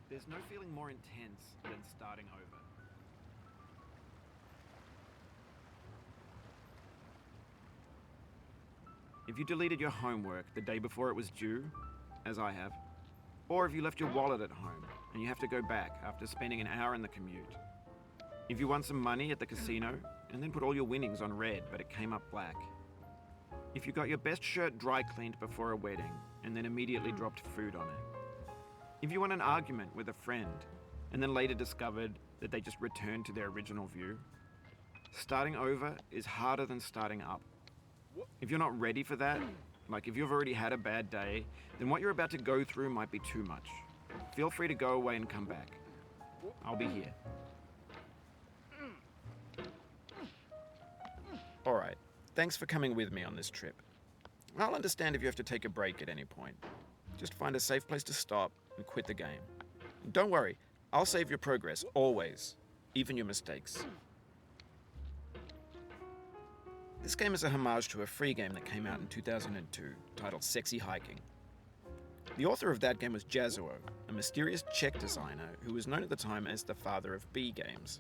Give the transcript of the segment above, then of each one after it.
There's no feeling more intense than starting over. If you deleted your homework the day before it was due, as I have, or if you left your wallet at home and you have to go back after spending an hour in the commute. If you won some money at the casino and then put all your winnings on red but it came up black. If you got your best shirt dry cleaned before a wedding and then immediately dropped food on it. If you won an argument with a friend and then later discovered that they just returned to their original view. Starting over is harder than starting up. If you're not ready for that, like if you've already had a bad day, then what you're about to go through might be too much. Feel free to go away and come back. I'll be here. Alright, thanks for coming with me on this trip. I'll understand if you have to take a break at any point. Just find a safe place to stop and quit the game. And don't worry, I'll save your progress, always, even your mistakes. This game is a homage to a free game that came out in 2002, titled Sexy Hiking. The author of that game was Jazuo, a mysterious Czech designer who was known at the time as the father of B games.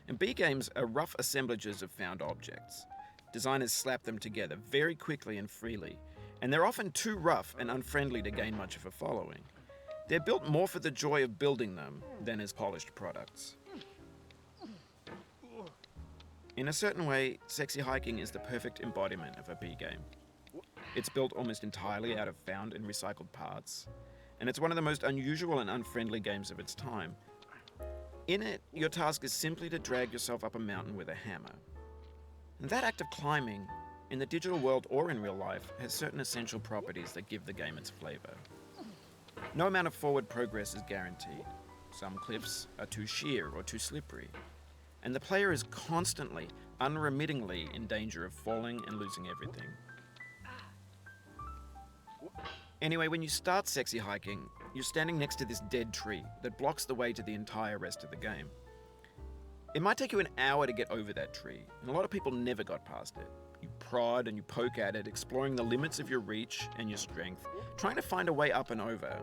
And B games are rough assemblages of found objects. Designers slap them together very quickly and freely, and they're often too rough and unfriendly to gain much of a following. They're built more for the joy of building them than as polished products. In a certain way, Sexy Hiking is the perfect embodiment of a B game. It's built almost entirely out of found and recycled parts, and it's one of the most unusual and unfriendly games of its time. In it, your task is simply to drag yourself up a mountain with a hammer. And that act of climbing, in the digital world or in real life, has certain essential properties that give the game its flavor. No amount of forward progress is guaranteed. Some cliffs are too sheer or too slippery, and the player is constantly, unremittingly in danger of falling and losing everything. Anyway, when you start Sexy Hiking, you're standing next to this dead tree that blocks the way to the entire rest of the game. It might take you an hour to get over that tree, and a lot of people never got past it. You prod and you poke at it, exploring the limits of your reach and your strength, trying to find a way up and over.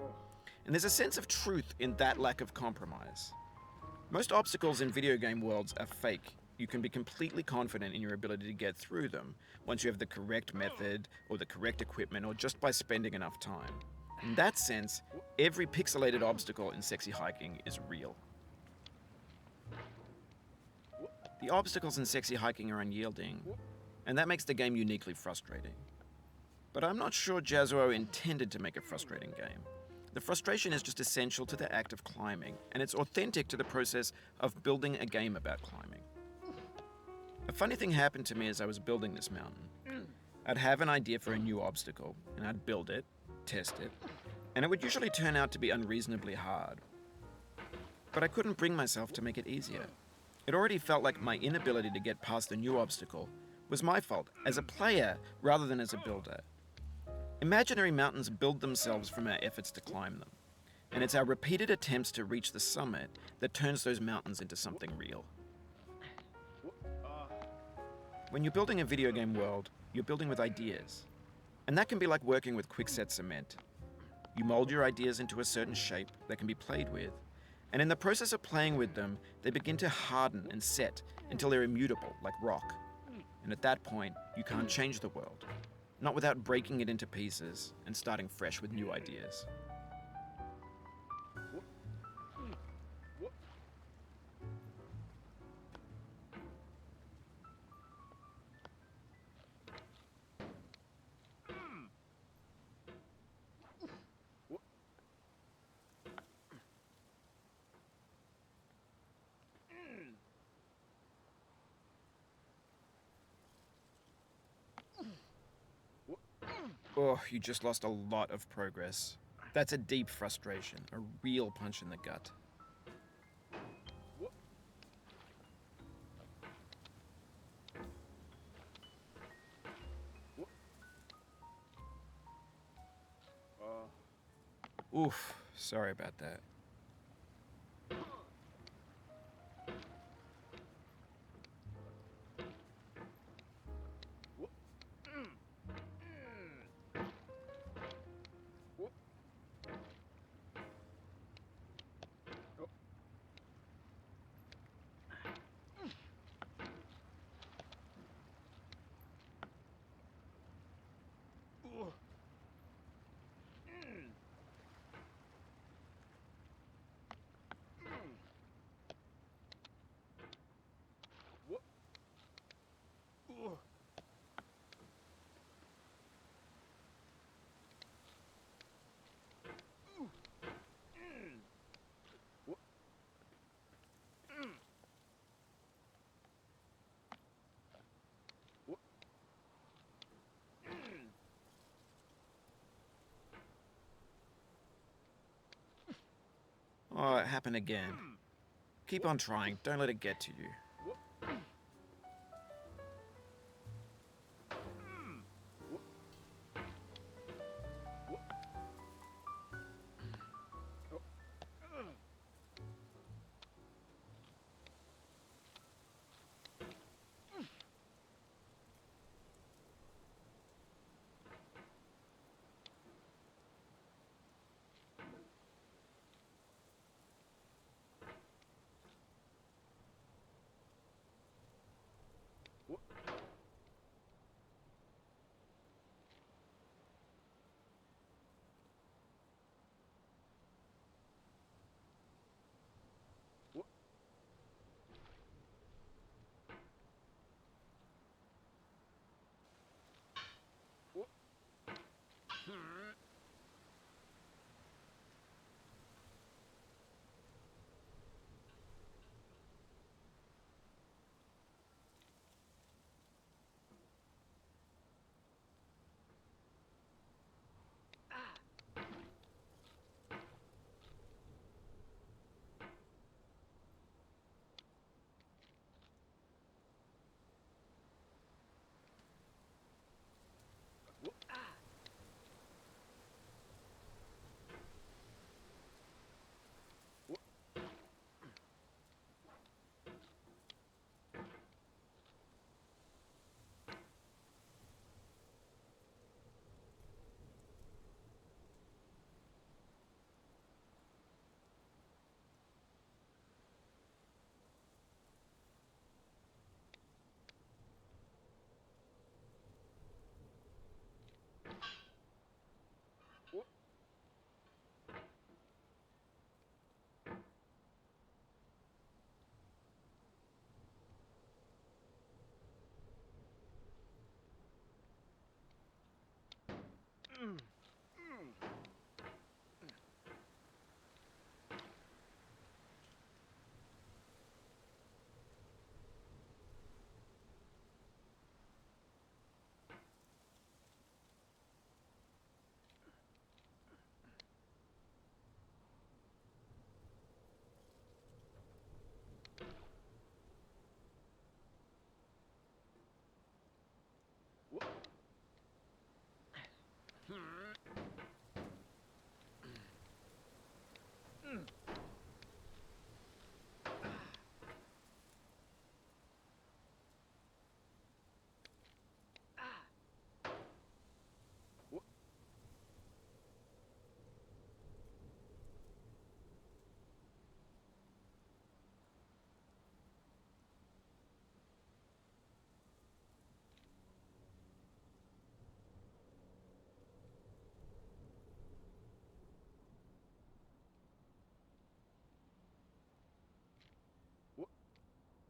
And there's a sense of truth in that lack of compromise. Most obstacles in video game worlds are fake. You can be completely confident in your ability to get through them once you have the correct method or the correct equipment or just by spending enough time. In that sense, every pixelated obstacle in Sexy Hiking is real. The obstacles in Sexy Hiking are unyielding, and that makes the game uniquely frustrating. But I'm not sure Jazuo intended to make a frustrating game. The frustration is just essential to the act of climbing, and it's authentic to the process of building a game about climbing. A funny thing happened to me as I was building this mountain. I'd have an idea for a new obstacle, and I'd build it, test it, and it would usually turn out to be unreasonably hard. But I couldn't bring myself to make it easier. It already felt like my inability to get past the new obstacle was my fault as a player rather than as a builder. Imaginary mountains build themselves from our efforts to climb them, and it's our repeated attempts to reach the summit that turns those mountains into something real. When you're building a video game world, you're building with ideas, and that can be like working with quickset cement. You mold your ideas into a certain shape that can be played with, and in the process of playing with them, they begin to harden and set until they're immutable, like rock. And at that point, you can't change the world. Not without breaking it into pieces and starting fresh with new ideas. Oh, you just lost a lot of progress. That's a deep frustration, a real punch in the gut. Oof, sorry about that. happen again. Keep on trying, don't let it get to you.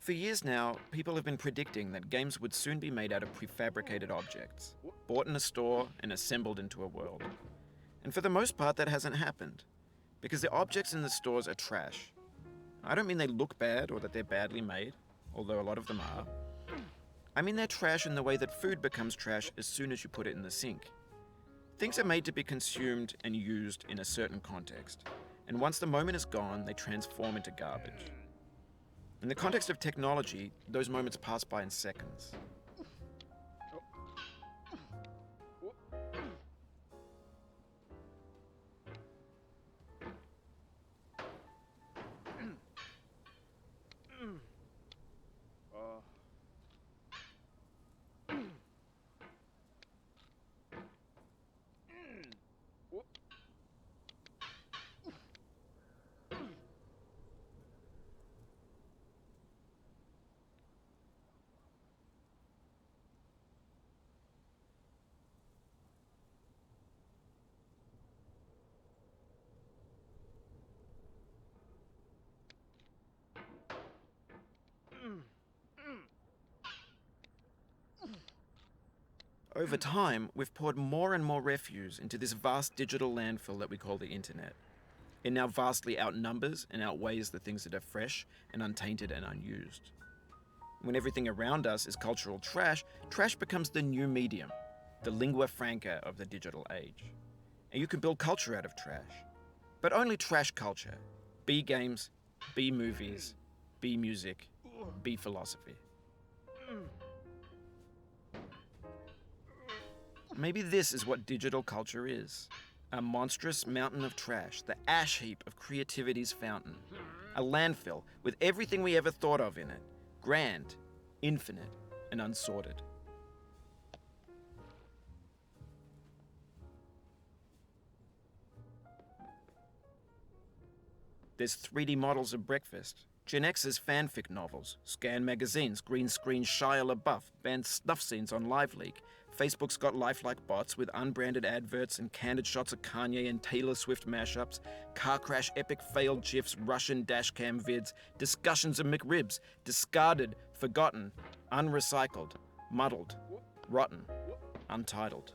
For years now, people have been predicting that games would soon be made out of prefabricated objects, bought in a store and assembled into a world. And for the most part, that hasn't happened, because the objects in the stores are trash. I don't mean they look bad or that they're badly made, although a lot of them are. I mean they're trash in the way that food becomes trash as soon as you put it in the sink. Things are made to be consumed and used in a certain context, and once the moment is gone, they transform into garbage. In the context of technology, those moments pass by in seconds. Over time, we've poured more and more refuse into this vast digital landfill that we call the internet. It now vastly outnumbers and outweighs the things that are fresh and untainted and unused. When everything around us is cultural trash, trash becomes the new medium, the lingua franca of the digital age. And you can build culture out of trash. But only trash culture. B games, B movies, B music, B philosophy. Maybe this is what digital culture is. A monstrous mountain of trash, the ash heap of creativity's fountain. A landfill with everything we ever thought of in it. Grand, infinite, and unsorted. There's 3D models of breakfast, Gen X's fanfic novels, scan magazines, green screen Shia LaBeouf, banned snuff scenes on LiveLeak. Facebook's got lifelike bots with unbranded adverts and candid shots of Kanye and Taylor Swift mashups, car crash epic failed GIFs, Russian dashcam vids, discussions of McRibs, discarded, forgotten, unrecycled, muddled, rotten, untitled.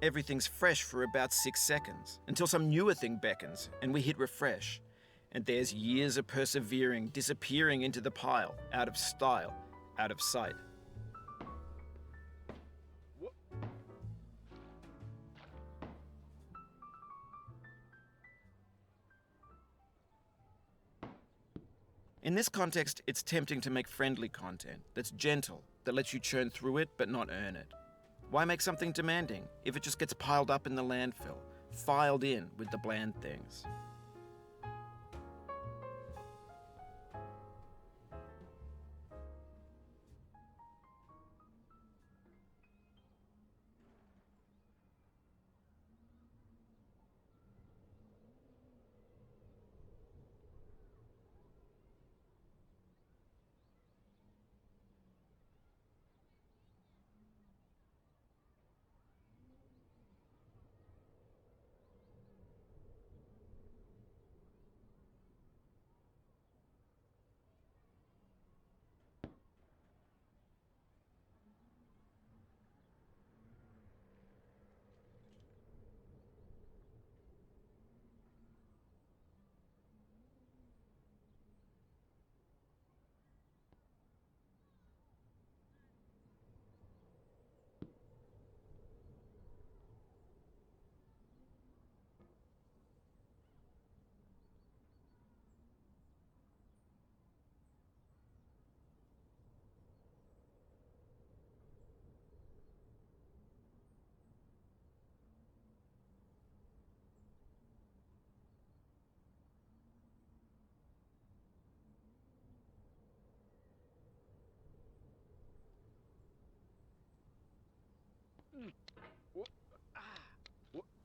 Everything's fresh for about 6 seconds, until some newer thing beckons, and we hit refresh. And there's years of persevering, disappearing into the pile, out of style, out of sight. In this context, it's tempting to make friendly content that's gentle, that lets you churn through it but not earn it. Why make something demanding if it just gets piled up in the landfill, filed in with the bland things?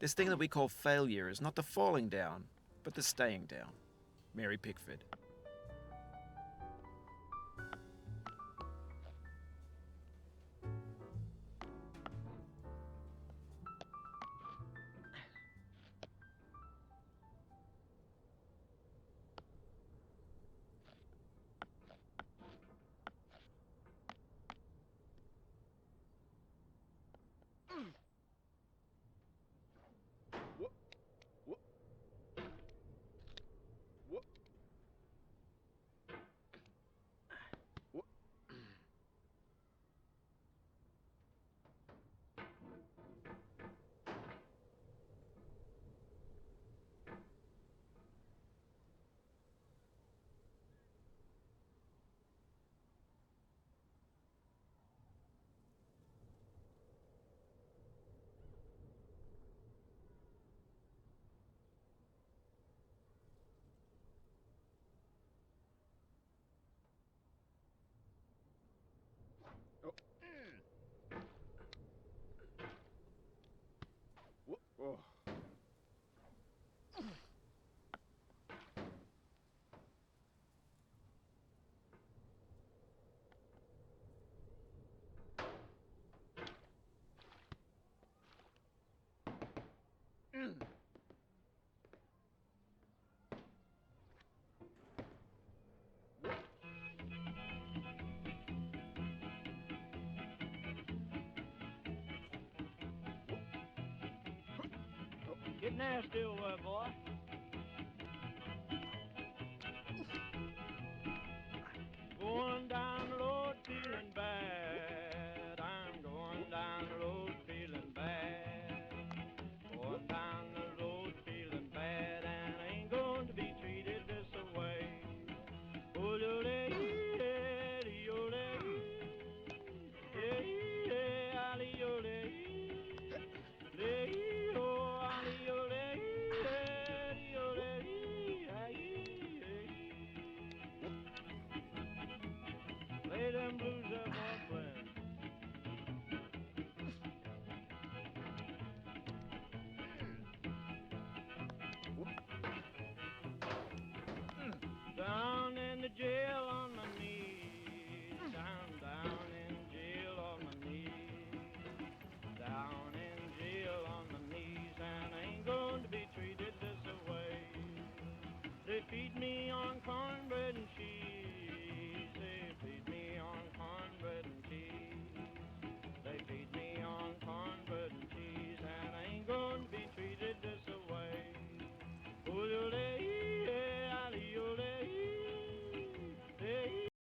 This thing that we call failure is not the falling down, but the staying down. Mary Pickford. Get nasty, old boy.